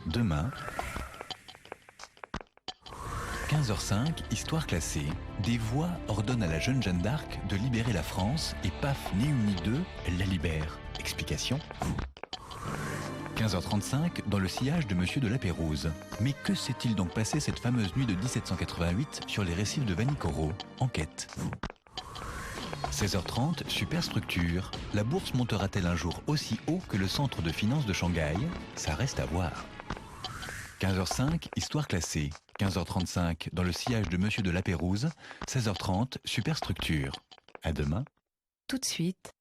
Demain, 15h05, histoire classée. Des voix ordonnent à la jeune Jeanne d'Arc de libérer la France et paf, ni une ni deux, elle la libère. Explication ? 15h35, dans le sillage de Monsieur de la Pérouse. Mais que s'est-il donc passé cette fameuse nuit de 1788 sur les récifs de Vanikoro ? Enquête. 16h30, superstructure. La bourse montera-t-elle un jour aussi haut que le centre de finance de Shanghai ? Ça reste à voir. 15h05, histoire classée. 15h35, dans le sillage de Monsieur de la Pérouse. 16h30, superstructure. À demain. Tout de suite.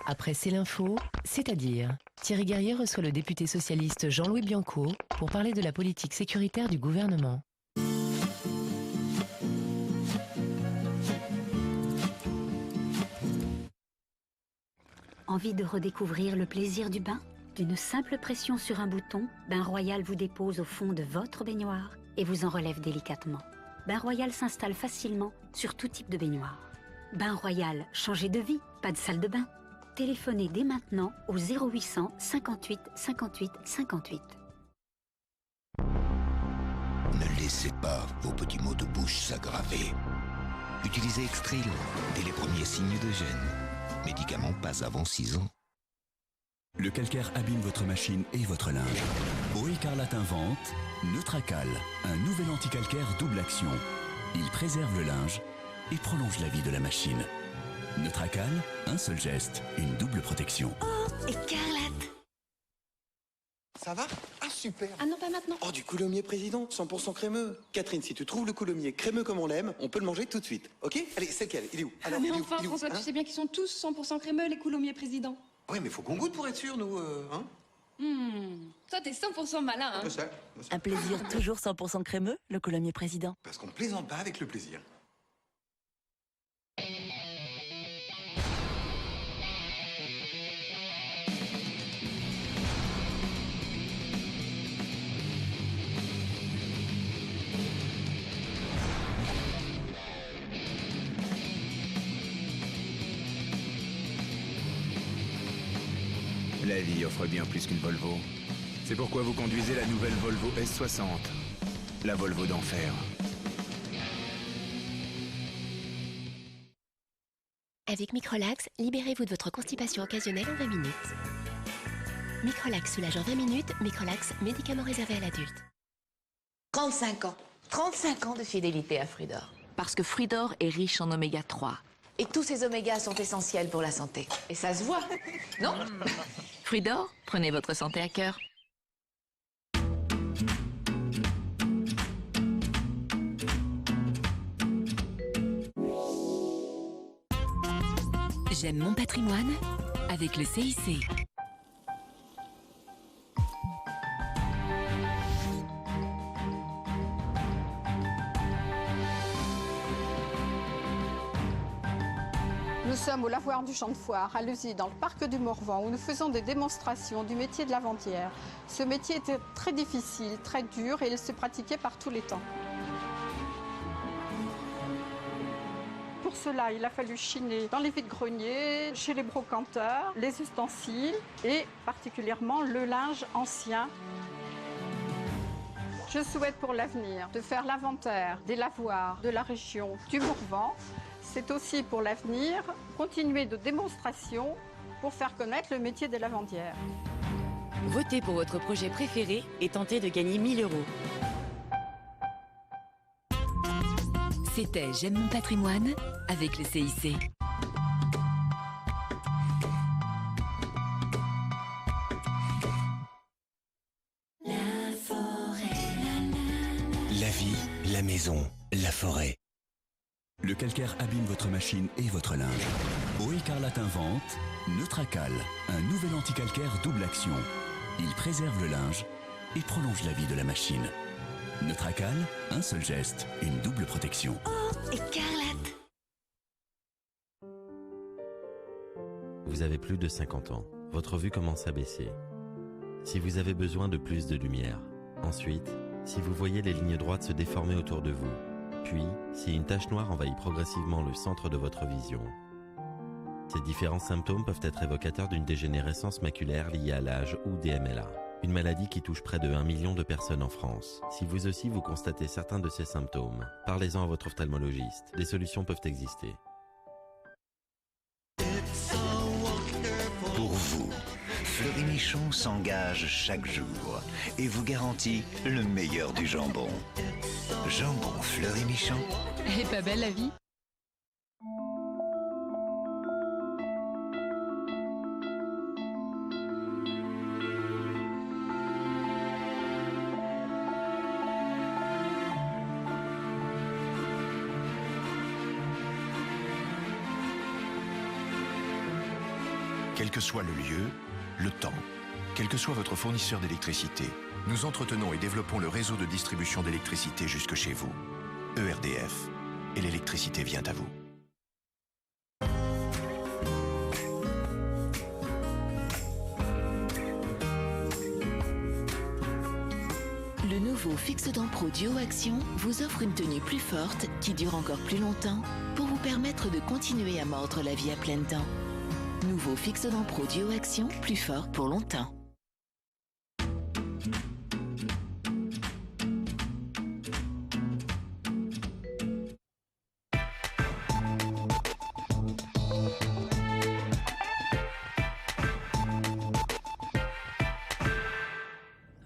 Après C'est l'info, c'est-à-dire, Thierry Guerrier reçoit le député socialiste Jean-Louis Bianco pour parler de la politique sécuritaire du gouvernement. Envie de redécouvrir le plaisir du bain ? D'une simple pression sur un bouton, Bain Royal vous dépose au fond de votre baignoire et vous en relève délicatement. Bain Royal s'installe facilement sur tout type de baignoire. Bain Royal, changez de vie, pas de salle de bain. Téléphonez dès maintenant au 0800 58 58 58. Ne laissez pas vos petits maux de bouche s'aggraver. Utilisez Extril dès les premiers signes de gêne. Médicament pas avant 6 ans. Le calcaire abîme votre machine et votre linge. Eau Écarlate invente Neutracal, un nouvel anti-calcaire double action. Il préserve le linge et prolonge la vie de la machine. Neutracal, un seul geste, une double protection. Oh, Écarlate! Ça va? Ah, super! Ah non, pas maintenant. Oh, du coulommiers président, 100% crémeux. Catherine, si tu trouves le coulommier crémeux comme on l'aime, on peut le manger tout de suite. Ok? Allez, c'est lequel? Il est où? Alors, mais il est où? enfin, Il est où François, hein? tu sais bien qu'ils sont tous 100% crémeux, les coulommiers président. Oui, mais faut qu'on goûte pour être sûr, nous, hein? Toi, t'es 100% malin, hein? Je sais. Un plaisir toujours 100% crémeux, le coulommier président. Parce qu'on plaisante pas avec le plaisir. La vie offre bien plus qu'une Volvo. C'est pourquoi vous conduisez la nouvelle Volvo S60. La Volvo d'enfer. Avec Microlax, libérez-vous de votre constipation occasionnelle en 20 minutes. Microlax soulage en 20 minutes. Microlax, médicament réservé à l'adulte. 35 ans. 35 ans de fidélité à Fridor. Parce que Fridor est riche en oméga 3. Et tous ces omégas sont essentiels pour la santé. Et ça se voit, non? Fridor, prenez votre santé à cœur. J'aime mon patrimoine avec le CIC. Nous sommes au lavoir du Champ de Foire, à Lezy, dans le parc du Morvan, où nous faisons des démonstrations du métier de lavandière. Ce métier était très difficile, très dur, et il se pratiquait par tous les temps. Pour cela, il a fallu chiner dans les vides-greniers, chez les brocanteurs, les ustensiles et particulièrement le linge ancien. Je souhaite pour l'avenir de faire l'inventaire des lavoirs de la région du Morvan. C'est aussi pour l'avenir continuer de démonstrations pour faire connaître le métier des lavandières. Votez pour votre projet préféré et tentez de gagner 1 000 €. C'était J'aime mon patrimoine avec le CIC. La vie, la maison, la forêt. Le calcaire abîme votre machine et votre linge. Eau Écarlate invente Neutracal, un nouvel anti-calcaire double action. Il préserve le linge et prolonge la vie de la machine. Neutracal, un seul geste, une double protection. Oh, Écarlate! Vous avez plus de 50 ans. Votre vue commence à baisser. Si vous avez besoin de plus de lumière. Ensuite, si vous voyez les lignes droites se déformer autour de vous. Puis, si une tache noire envahit progressivement le centre de votre vision. Ces différents symptômes peuvent être évocateurs d'une dégénérescence maculaire liée à l'âge ou des MLA. une maladie qui touche près de 1 million de personnes en France. Si vous aussi vous constatez certains de ces symptômes, parlez-en à votre ophtalmologiste. Des solutions peuvent exister. Pour vous, Fleury Michon s'engage chaque jour et vous garantit le meilleur du jambon. Jambon Fleury Michon. Elle est pas belle la vie? Quel que soit le lieu, le temps, quel que soit votre fournisseur d'électricité, nous entretenons et développons le réseau de distribution d'électricité jusque chez vous. ERDF. Et l'électricité vient à vous. Le nouveau Fixodent Pro Duo Action vous offre une tenue plus forte qui dure encore plus longtemps pour vous permettre de continuer à mordre la vie à pleines dents. Nouveau Fixodent Pro Duo Action, plus fort pour longtemps.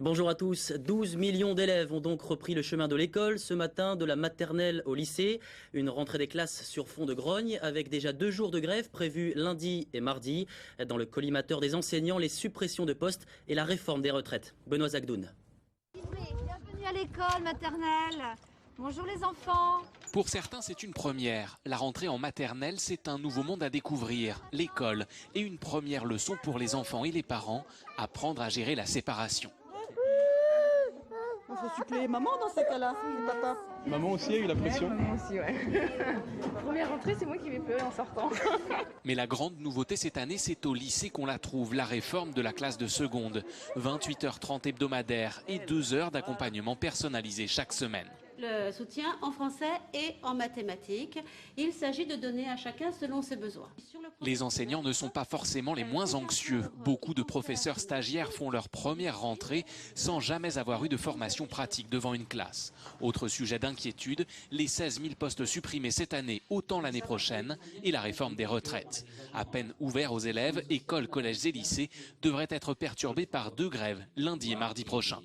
Bonjour à tous. 12 millions d'élèves ont donc repris le chemin de l'école ce matin, de la maternelle au lycée. Une rentrée des classes sur fond de grogne avec déjà 2 jours de grève prévus lundi et mardi. Dans le collimateur des enseignants, les suppressions de postes et la réforme des retraites. Benoît Zagdoun. Bienvenue à l'école maternelle. Bonjour les enfants. Pour certains, c'est une première. La rentrée en maternelle, c'est un nouveau monde à découvrir, l'école, et une première leçon pour les enfants et les parents, apprendre à gérer la séparation. Il faut suppléer maman dans ces cas-là, papa. Maman aussi a eu la pression. Ouais, maman aussi, ouais. Première rentrée, c'est moi qui vais pleurer en sortant. Mais la grande nouveauté cette année, c'est au lycée qu'on la trouve, la réforme de la classe de seconde. 28h30 hebdomadaires et 2 heures d'accompagnement personnalisé chaque semaine. Le soutien en français et en mathématiques. Il s'agit de donner à chacun selon ses besoins. Les enseignants ne sont pas forcément les moins anxieux. Beaucoup de professeurs stagiaires font leur première rentrée sans jamais avoir eu de formation pratique devant une classe. Autre sujet d'inquiétude, les 16 000 postes supprimés cette année, autant l'année prochaine, et la réforme des retraites. À peine ouvert aux élèves, écoles, collèges et lycées devraient être perturbés par 2 grèves, lundi et mardi prochain.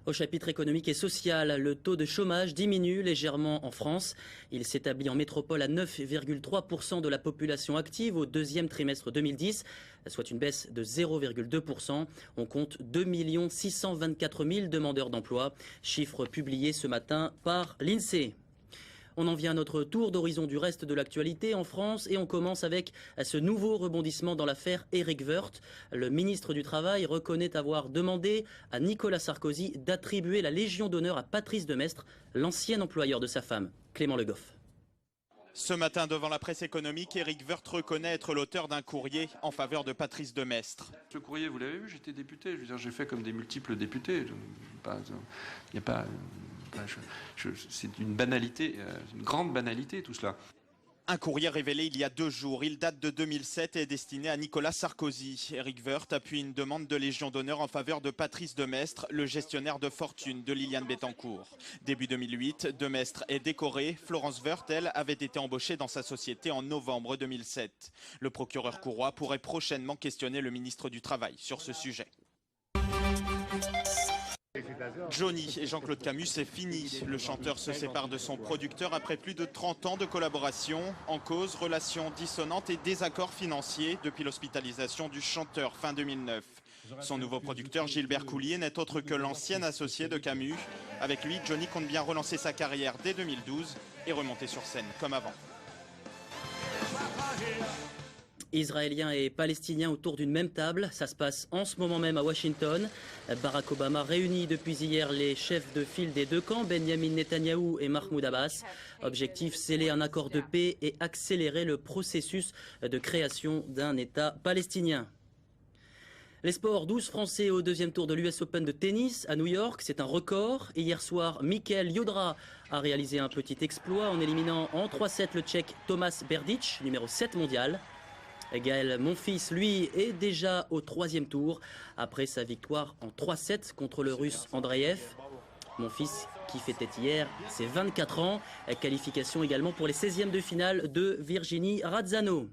Au chapitre économique et social, le taux de chômage diminue légèrement en France. Il s'établit en métropole à 9,3% de la population active au 2e trimestre 2010, soit une baisse de 0,2%. On compte 2 624 000 demandeurs d'emploi, chiffre publié ce matin par l'INSEE. On en vient à notre tour d'horizon du reste de l'actualité en France et on commence avec ce nouveau rebondissement dans l'affaire Éric Woerth. Le ministre du Travail reconnaît avoir demandé à Nicolas Sarkozy d'attribuer la Légion d'honneur à Patrice Demestre, l'ancien employeur de sa femme. Clément Le Goff. Ce matin, devant la presse économique, Éric Woerth reconnaît être l'auteur d'un courrier en faveur de Patrice Demestre. Ce courrier, vous l'avez vu, j'étais député. Je veux dire, j'ai fait comme des multiples députés. Il n'y a pas... c'est une banalité, une grande banalité tout cela. Un courrier révélé il y a 2 jours. Il date de 2007 et est destiné à Nicolas Sarkozy. Éric Woerth appuie une demande de Légion d'honneur en faveur de Patrice Demestre, le gestionnaire de fortune de Liliane Bettencourt. Début 2008, Demestre est décoré. Florence Woerth, elle, avait été embauchée dans sa société en novembre 2007. Le procureur Couroy pourrait prochainement questionner le ministre du Travail sur ce sujet. Johnny et Jean-Claude Camus, c'est fini. Le chanteur se sépare de son producteur après plus de 30 ans de collaboration. En cause, relations dissonantes et désaccords financiers depuis l'hospitalisation du chanteur fin 2009. Son nouveau producteur, Gilbert Coulier, n'est autre que l'ancien associé de Camus. Avec lui, Johnny compte bien relancer sa carrière dès 2012 et remonter sur scène comme avant. Israéliens et Palestiniens autour d'une même table. Ça se passe en ce moment même à Washington. Barack Obama réunit depuis hier les chefs de file des 2 camps, Benjamin Netanyahou et Mahmoud Abbas. Objectif, sceller un accord de paix et accélérer le processus de création d'un État palestinien. Les sports, 12 Français au 2e tour de l'US Open de tennis à New York. C'est un record. Et hier soir, Michael Yodra a réalisé un petit exploit en éliminant en 3-7 le Tchèque Tomas Berdych, numéro 7 mondial. Gaël Monfils, lui, est déjà au 3e tour après sa victoire en 3-7 contre le Russe Andreev. Monfils qui fêtait hier ses 24 ans. Qualification également pour les 16e de finale de Virginie Razzano.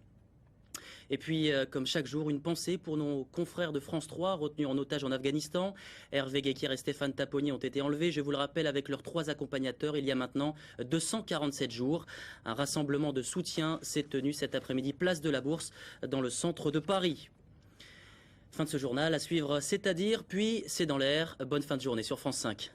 Et puis, comme chaque jour, une pensée pour nos confrères de France 3 retenus en otage en Afghanistan. Hervé Guéquer et Stéphane Taponi ont été enlevés, je vous le rappelle, avec leurs 3 accompagnateurs il y a maintenant 247 jours. Un rassemblement de soutien s'est tenu cet après-midi place de la Bourse dans le centre de Paris. Fin de ce journal, à suivre, c'est-à-dire, puis c'est dans l'air. Bonne fin de journée sur France 5.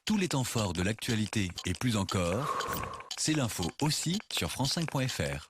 Tous les temps forts de l'actualité et plus encore, c'est l'info aussi sur France5.fr.